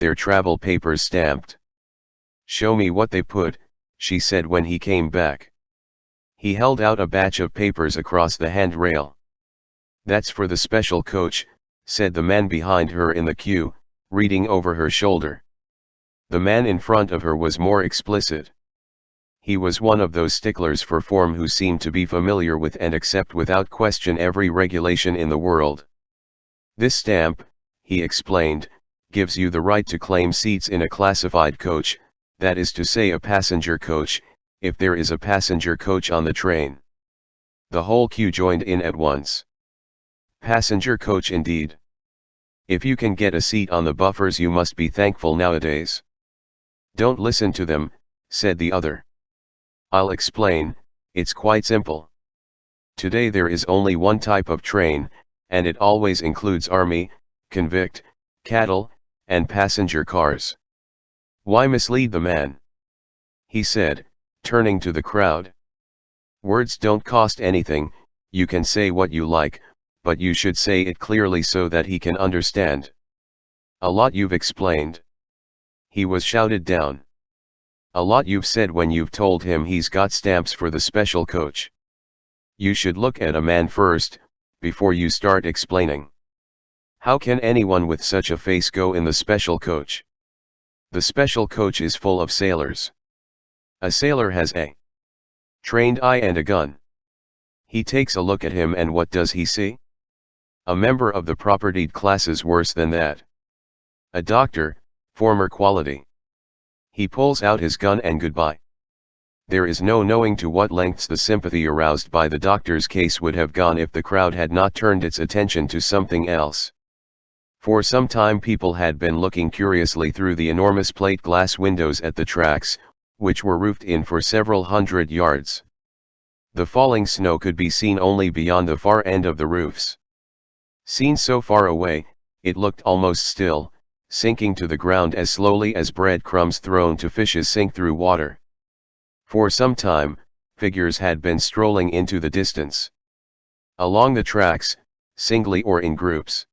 their travel papers stamped. "Show me what they put," she said when he came back. He held out a batch of papers across the handrail. "That's for the special coach," said the man behind her in the queue, reading over her shoulder. The man in front of her was more explicit. He was one of those sticklers for form who seemed to be familiar with and accept without question every regulation in the world. "This stamp," he explained, "gives you the right to claim seats in a classified coach, that is to say a passenger coach, if there is a passenger coach on the train." The whole queue joined in at once. Passenger coach indeed. If you can get a seat on the buffers you must be thankful nowadays. "Don't listen to them," said the other. "I'll explain, it's quite simple. Today there is only one type of train, and it always includes army, convict, cattle, and passenger cars." "Why mislead the man?" he said, turning to the crowd. "Words don't cost anything, you can say what you like, but you should say it clearly so that he can understand." "A lot you've explained." He was shouted down. "A lot you've said when you've told him he's got stamps for the special coach. You should look at a man first, before you start explaining. How can anyone with such a face go in the special coach? The special coach is full of sailors. A sailor has a trained eye and a gun. He takes a look at him and what does he see? A member of the propertied classes, worse than that. A doctor, former quality. He pulls out his gun and goodbye. There is no knowing to what lengths the sympathy aroused by the doctor's case would have gone if the crowd had not turned its attention to something else. For some time people had been looking curiously through the enormous plate glass windows at the tracks, which were roofed in for several hundred yards. The falling snow could be seen only beyond the far end of the roofs. Seen so far away, it looked almost still, sinking to the ground as slowly as breadcrumbs thrown to fishes sink through water. For some time, figures had been strolling into the distance. Along the tracks, singly or in groups.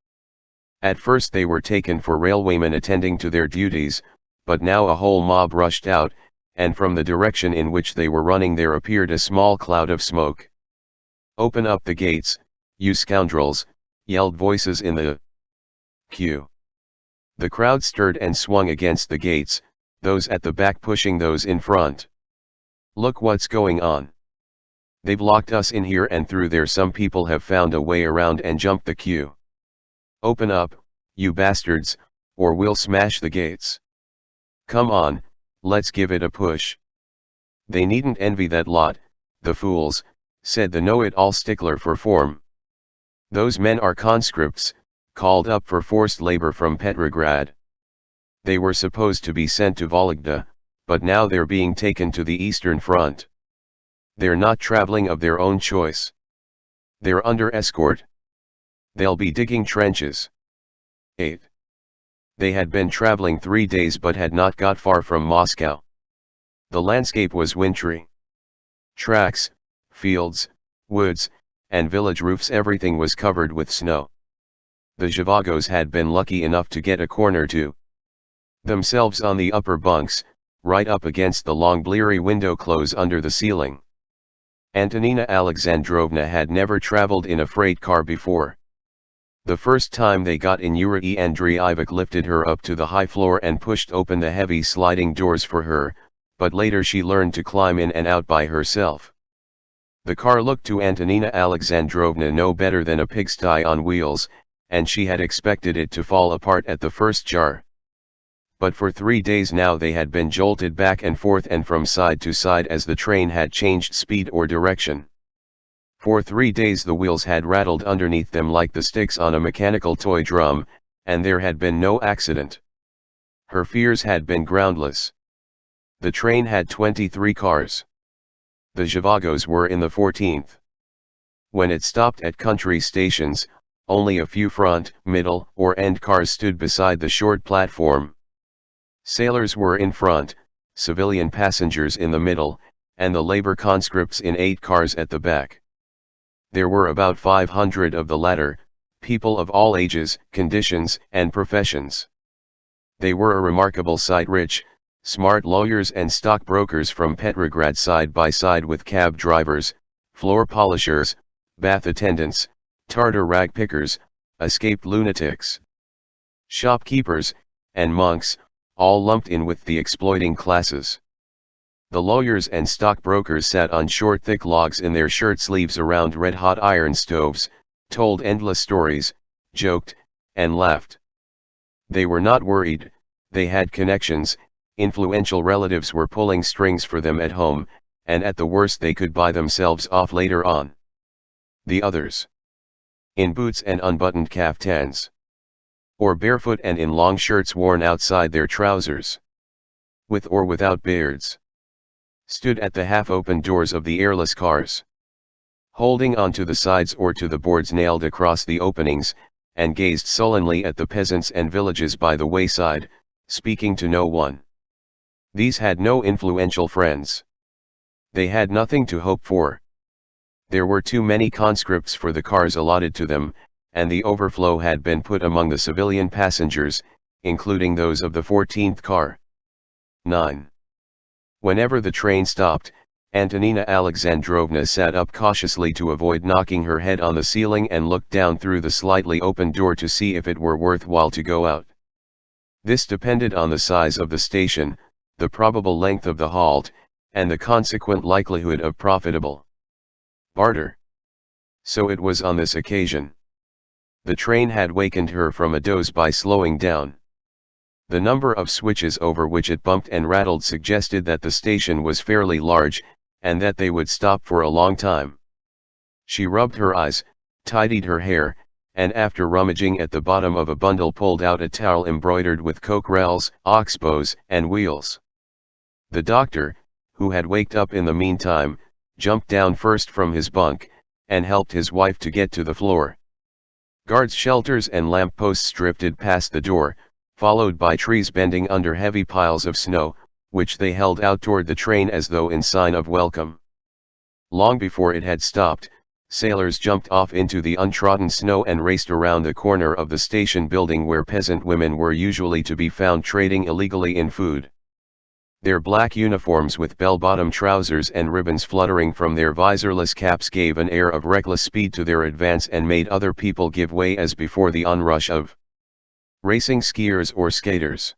At first they were taken for railwaymen attending to their duties, but now a whole mob rushed out, and from the direction in which they were running there appeared a small cloud of smoke. "Open up the gates, you scoundrels," yelled voices in the queue. The crowd stirred and swung against the gates, those at the back pushing those in front. "Look what's going on. They've locked us in here and through there some people have found a way around and jumped the queue. Open up, you bastards, or we'll smash the gates. Come on, let's give it a push." "They needn't envy that lot, the fools," said the know-it-all stickler for form. "Those men are conscripts, called up for forced labor from Petrograd. They were supposed to be sent to Vologda, but now they're being taken to the Eastern Front. They're not traveling of their own choice. They're under escort. They'll be digging trenches." 8. They had been traveling 3 days but had not got far from Moscow. The landscape was wintry. Tracks, fields, woods, and village roofs, everything was covered with snow. The Zhivagos had been lucky enough to get a corner to themselves on the upper bunks, right up against the long bleary window close under the ceiling. Antonina Alexandrovna had never traveled in a freight car before. The first time they got in, Yuri Andreevich lifted her up to the high floor and pushed open the heavy sliding doors for her, but later she learned to climb in and out by herself. The car looked to Antonina Alexandrovna no better than a pigsty on wheels, and she had expected it to fall apart at the first jar. But for 3 days now they had been jolted back and forth and from side to side as the train had changed speed or direction. For 3 days the wheels had rattled underneath them like the sticks on a mechanical toy drum, and there had been no accident. Her fears had been groundless. The train had 23 cars. The Zhivagos were in the 14th. When it stopped at country stations, only a few front, middle, or end cars stood beside the short platform. Sailors were in front, civilian passengers in the middle, and the labor conscripts in 8 cars at the back. There were about 500 of the latter, people of all ages, conditions, and professions. They were a remarkable sight, rich, smart lawyers and stockbrokers from Petrograd side by side with cab drivers, floor polishers, bath attendants, Tartar rag pickers, escaped lunatics, shopkeepers, and monks, all lumped in with the exploiting classes. The lawyers and stockbrokers sat on short thick logs in their shirt sleeves around red-hot iron stoves, told endless stories, joked, and laughed. They were not worried, they had connections, influential relatives were pulling strings for them at home, and at the worst they could buy themselves off later on. The others, in boots and unbuttoned kaftans, or barefoot and in long shirts worn outside their trousers, with or without beards, stood at the half-open doors of the airless cars, holding on to the sides or to the boards nailed across the openings, and gazed sullenly at the peasants and villages by the wayside, speaking to no one. These had no influential friends. They had nothing to hope for. There were too many conscripts for the cars allotted to them, and the overflow had been put among the civilian passengers, including those of the 14th car. 9. Whenever the train stopped, Antonina Alexandrovna sat up cautiously to avoid knocking her head on the ceiling and looked down through the slightly open door to see if it were worthwhile to go out. This depended on the size of the station, the probable length of the halt, and the consequent likelihood of profitable barter. So it was on this occasion. The train had wakened her from a doze by slowing down. The number of switches over which it bumped and rattled suggested that the station was fairly large, and that they would stop for a long time. She rubbed her eyes, tidied her hair, and after rummaging at the bottom of a bundle pulled out a towel embroidered with coquerels, oxbows, and wheels. The doctor, who had waked up in the meantime, jumped down first from his bunk, and helped his wife to get to the floor. Guards' shelters and lamp-posts drifted past the door, followed by trees bending under heavy piles of snow, which they held out toward the train as though in sign of welcome. Long before it had stopped, sailors jumped off into the untrodden snow and raced around the corner of the station building where peasant women were usually to be found trading illegally in food. Their black uniforms with bell-bottom trousers and ribbons fluttering from their visorless caps gave an air of reckless speed to their advance and made other people give way as before the onrush of racing skiers or skaters.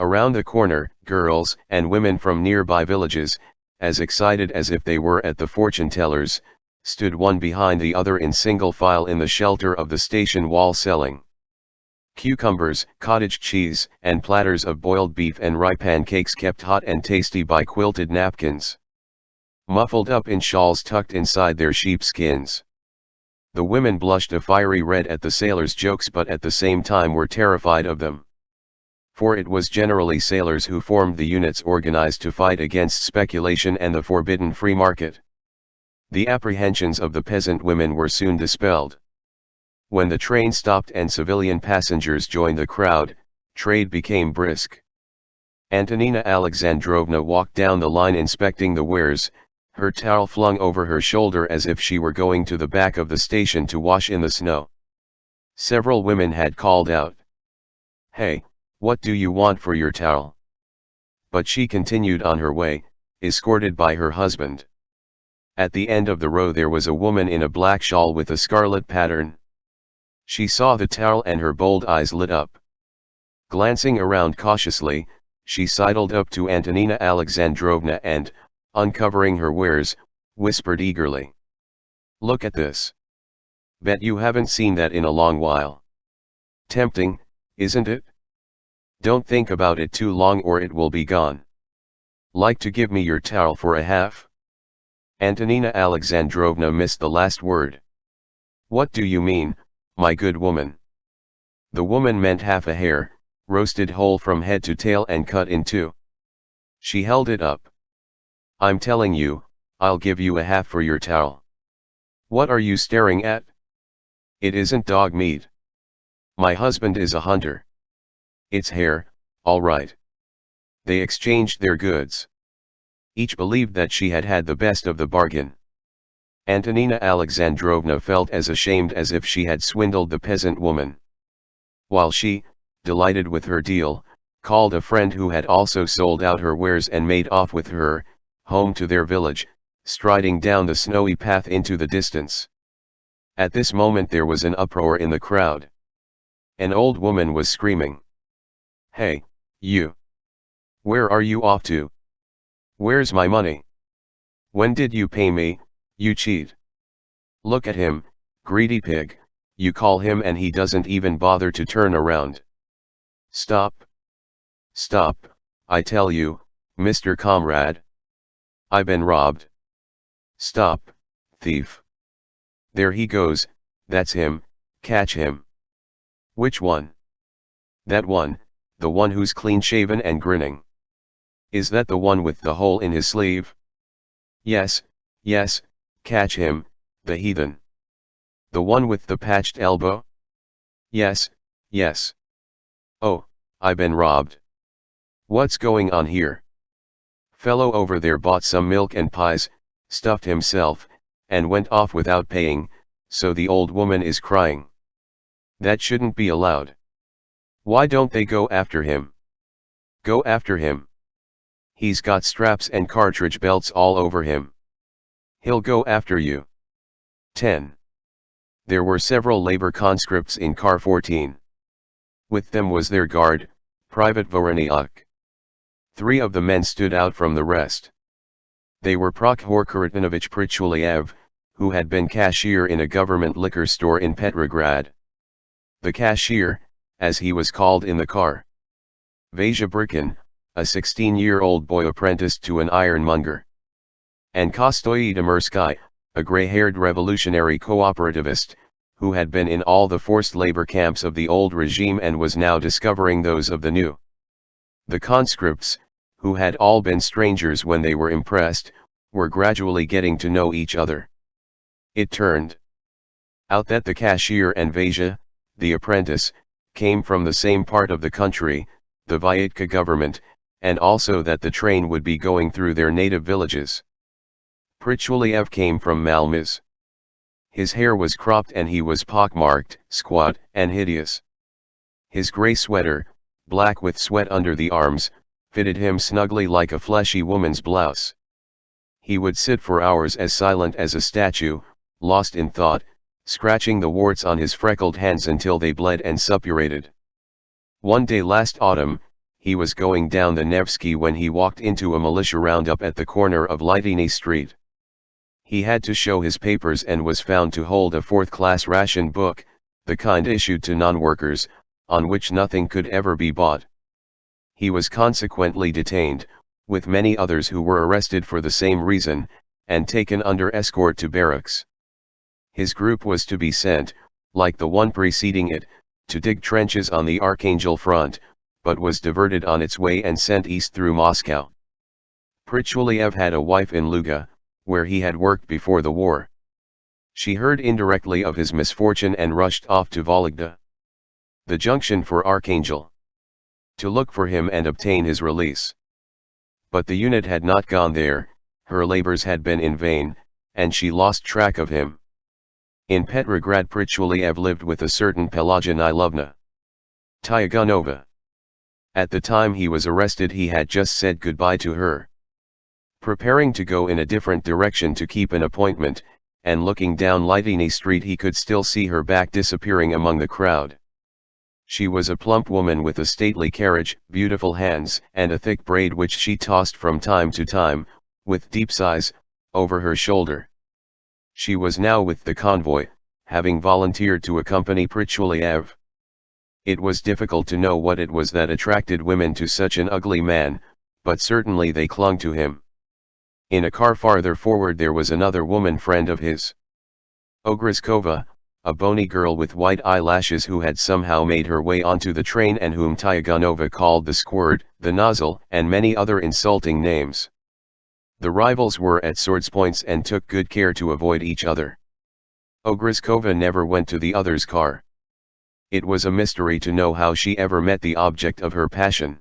Around the corner, girls and women from nearby villages, as excited as if they were at the fortune-tellers, stood one behind the other in single file in the shelter of the station wall selling cucumbers, cottage cheese, and platters of boiled beef and rye pancakes kept hot and tasty by quilted napkins, muffled up in shawls tucked inside their sheepskins. The women blushed a fiery red at the sailors' jokes but at the same time were terrified of them. For it was generally sailors who formed the units organized to fight against speculation and the forbidden free market. The apprehensions of the peasant women were soon dispelled. When the train stopped and civilian passengers joined the crowd, trade became brisk. Antonina Alexandrovna walked down the line inspecting the wares, her towel flung over her shoulder as if she were going to the back of the station to wash in the snow. Several women had called out, "Hey, what do you want for your towel?" But she continued on her way, escorted by her husband. At the end of the row there was a woman in a black shawl with a scarlet pattern. She saw the towel and her bold eyes lit up. Glancing around cautiously, she sidled up to Antonina Alexandrovna and, uncovering her wares, whispered eagerly, "Look at this. Bet you haven't seen that in a long while. Tempting, isn't it? Don't think about it too long or it will be gone. Like to give me your towel for a half?" Antonina Alexandrovna missed the last word. "What do you mean, my good woman?" The woman meant half a hair, roasted whole from head to tail and cut in two. She held it up. "I'm telling you, I'll give you a half for your towel. What are you staring at? It isn't dog meat. My husband is a hunter. It's hair, all right." They exchanged their goods. Each believed that she had had the best of the bargain. Antonina Alexandrovna felt as ashamed as if she had swindled the peasant woman. While she, delighted with her deal, called a friend who had also sold out her wares and made off with her, home to their village, striding down the snowy path into the distance. At this moment there was an uproar in the crowd. An old woman was screaming. "Hey, you! Where are you off to? Where's my money? When did you pay me, you cheat? Look at him, greedy pig, you call him and he doesn't even bother to turn around. Stop! Stop, I tell you, Mr. Comrade. I been robbed. Stop, thief. There he goes, that's him, catch him." "Which one?" "That one, the one who's clean-shaven and grinning." "Is that the one with the hole in his sleeve?" "Yes, yes, catch him, the heathen." "The one with the patched elbow?" "Yes, yes." "Oh, I been robbed. What's going on here? Fellow over there bought some milk and pies, stuffed himself, and went off without paying, so the old woman is crying. That shouldn't be allowed. Why don't they go after him? Go after him. He's got straps and cartridge belts all over him. He'll go after you." 10. There were several labor conscripts in car 14. With them was their guard, Private Voronyak. 3 of the men stood out from the rest. They were Prokhor Karatovich Prichuliev, who had been cashier in a government liquor store in Petrograd. The cashier, as he was called in the car. Vasya Brikin, a 16-year-old boy apprenticed to an ironmonger. And Kostoy Demirsky, a gray-haired revolutionary cooperativist, who had been in all the forced labor camps of the old regime and was now discovering those of the new. The conscripts, who had all been strangers when they were impressed, were gradually getting to know each other. It turned out that the cashier and Vasya, the apprentice, came from the same part of the country, the Vyatka government, and also that the train would be going through their native villages. Prichuliev came from Malmys. His hair was cropped and he was pockmarked, squat, and hideous. His grey sweater, black with sweat under the arms, fitted him snugly like a fleshy woman's blouse. He would sit for hours as silent as a statue, lost in thought, scratching the warts on his freckled hands until they bled and suppurated. One day last autumn, he was going down the Nevsky when he walked into a militia roundup at the corner of Litiny Street. He had to show his papers and was found to hold a 4th-class ration book, the kind issued to non-workers, on which nothing could ever be bought. He was consequently detained, with many others who were arrested for the same reason, and taken under escort to barracks. His group was to be sent, like the one preceding it, to dig trenches on the Archangel front, but was diverted on its way and sent east through Moscow. Prichuliev had a wife in Luga, where he had worked before the war. She heard indirectly of his misfortune and rushed off to Vologda, the junction for Archangel, to look for him and obtain his release. But the unit had not gone there, her labors had been in vain, and she lost track of him. In Petrograd Prichuliev lived with a certain Pelaginilovna Tyagunova. At the time he was arrested he had just said goodbye to her. Preparing to go in a different direction to keep an appointment, and looking down Litiny Street he could still see her back disappearing among the crowd. She was a plump woman with a stately carriage, beautiful hands, and a thick braid which she tossed from time to time, with deep sighs, over her shoulder. She was now with the convoy, having volunteered to accompany Prichuliev. It was difficult to know what it was that attracted women to such an ugly man, but certainly they clung to him. In a car farther forward there was another woman friend of his. Ogriskova, a bony girl with white eyelashes who had somehow made her way onto the train and whom Tyagunova called the squirt, the nozzle, and many other insulting names. The rivals were at swords' points and took good care to avoid each other. Ogriskova never went to the other's car. It was a mystery to know how she ever met the object of her passion.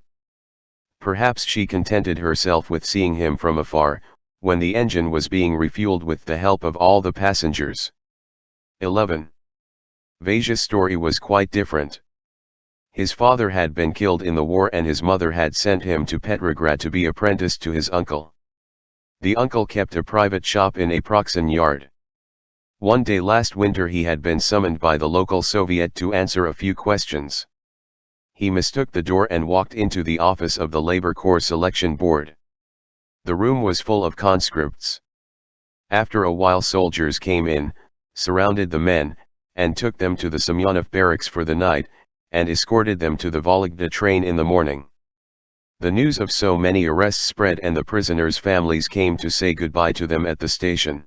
Perhaps she contented herself with seeing him from afar, when the engine was being refueled with the help of all the passengers. 11. Vasya's story was quite different. His father had been killed in the war and his mother had sent him to Petrograd to be apprenticed to his uncle. The uncle kept a private shop in a Proxen yard. One day last winter he had been summoned by the local Soviet to answer a few questions. He mistook the door and walked into the office of the Labor Corps Selection Board. The room was full of conscripts. After a while soldiers came in, surrounded the men, and took them to the Semyonov barracks for the night, and escorted them to the Vologda train in the morning. The news of so many arrests spread and the prisoners' families came to say goodbye to them at the station.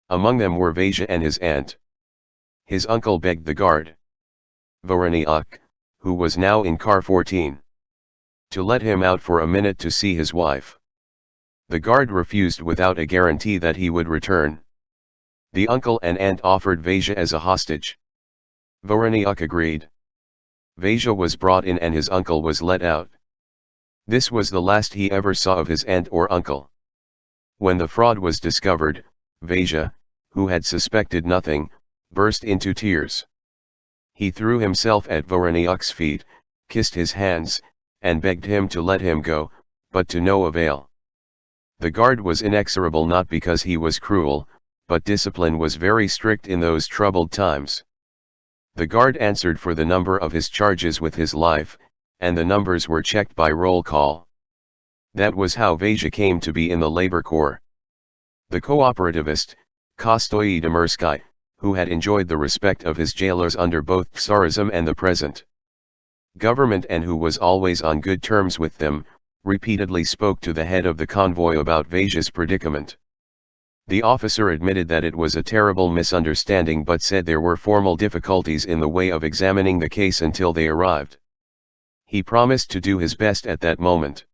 Among them were Vasia and his aunt. His uncle begged the guard, Voronyuk, who was now in car 14, to let him out for a minute to see his wife. The guard refused without a guarantee that he would return. The uncle and aunt offered Vasia as a hostage. Voronyuk agreed. Vasia was brought in and his uncle was let out. This was the last he ever saw of his aunt or uncle. When the fraud was discovered, Vasia, who had suspected nothing, burst into tears. He threw himself at Voronyuk's feet, kissed his hands, and begged him to let him go, but to no avail. The guard was inexorable not because he was cruel, but discipline was very strict in those troubled times. The guard answered for the number of his charges with his life, and the numbers were checked by roll call. That was how Vasia came to be in the labor corps. The cooperativist, Kostoy Demirsky, who had enjoyed the respect of his jailers under both Tsarism and the present government and who was always on good terms with them, repeatedly spoke to the head of the convoy about Vasia's predicament. The officer admitted that it was a terrible misunderstanding but said there were formal difficulties in the way of examining the case until they arrived. He promised to do his best at that moment.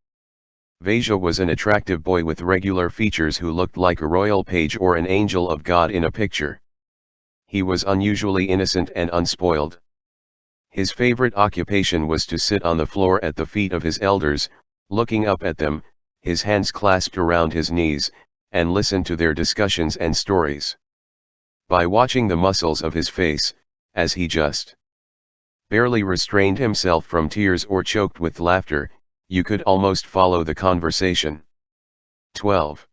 Vasia was an attractive boy with regular features who looked like a royal page or an angel of God in a picture. He was unusually innocent and unspoiled. His favorite occupation was to sit on the floor at the feet of his elders, looking up at them, his hands clasped around his knees, and listen to their discussions and stories. By watching the muscles of his face, as he just barely restrained himself from tears or choked with laughter, you could almost follow the conversation. 12.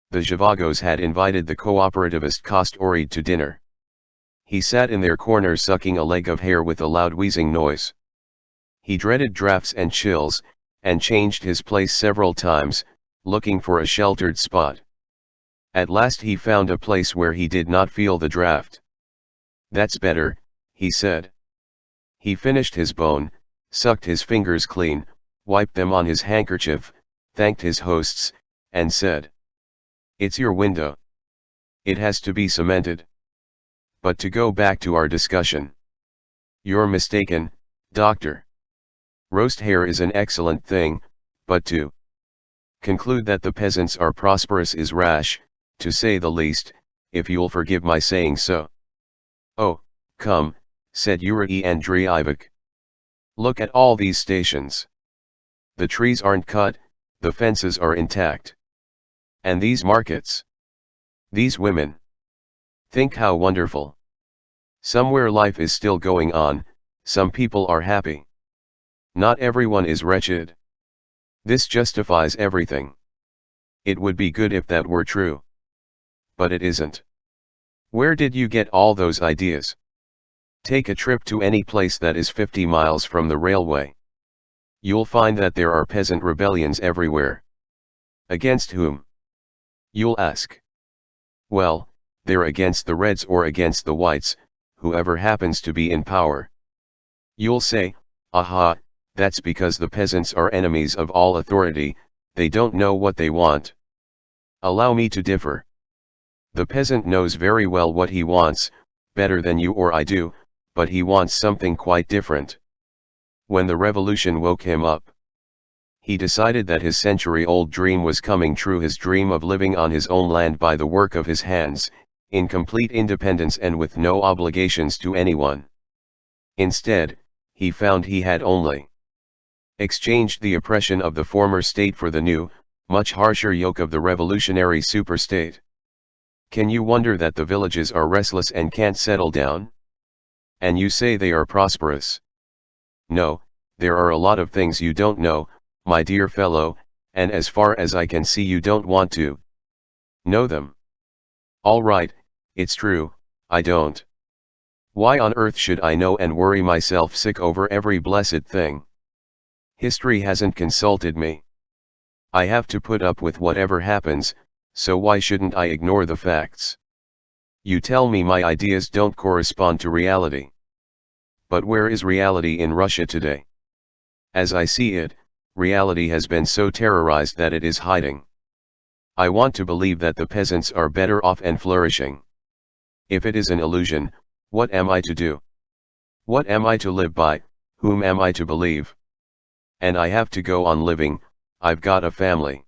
The Zhivagos had invited the cooperativist Kostoy to dinner. He sat in their corner sucking a leg of hair with a loud wheezing noise. He dreaded drafts and chills, and changed his place several times, looking for a sheltered spot. At last he found a place where he did not feel the draft. "That's better," he said. He finished his bone, sucked his fingers clean, wiped them on his handkerchief, thanked his hosts, and said, "It's your window. It has to be cemented." But to go back to our discussion. You're mistaken, doctor. Roast hare is an excellent thing, but to conclude that the peasants are prosperous is rash, to say the least, if you'll forgive my saying so. "Oh, come," said Yuri Andreevich. "Look at all these stations. The trees aren't cut, the fences are intact. And these markets. These women. Think how wonderful. Somewhere life is still going on, some people are happy. Not everyone is wretched. This justifies everything. It would be good if that were true. But it isn't. Where did you get all those ideas? Take a trip to any place that is 50 miles from the railway. You'll find that there are peasant rebellions everywhere. Against whom? You'll ask. Well, they're against the Reds or against the Whites, whoever happens to be in power. You'll say, aha, that's because the peasants are enemies of all authority, they don't know what they want. Allow me to differ. The peasant knows very well what he wants, better than you or I do, but he wants something quite different. When the revolution woke him up, he decided that his century-old dream was coming true, his dream of living on his own land by the work of his hands, in complete independence and with no obligations to anyone. Instead, he found he had only exchanged the oppression of the former state for the new, much harsher yoke of the revolutionary superstate. Can you wonder that the villages are restless and can't settle down? And you say they are prosperous. No, there are a lot of things you don't know, my dear fellow, and as far as I can see you don't want to know them. All right, it's true, I don't. Why on earth should I know and worry myself sick over every blessed thing? History hasn't consulted me. I have to put up with whatever happens, so why shouldn't I ignore the facts? You tell me my ideas don't correspond to reality. But where is reality in Russia today? As I see it, reality has been so terrorized that it is hiding. I want to believe that the peasants are better off and flourishing. If it is an illusion, what am I to do? What am I to live by, whom am I to believe? And I have to go on living, I've got a family.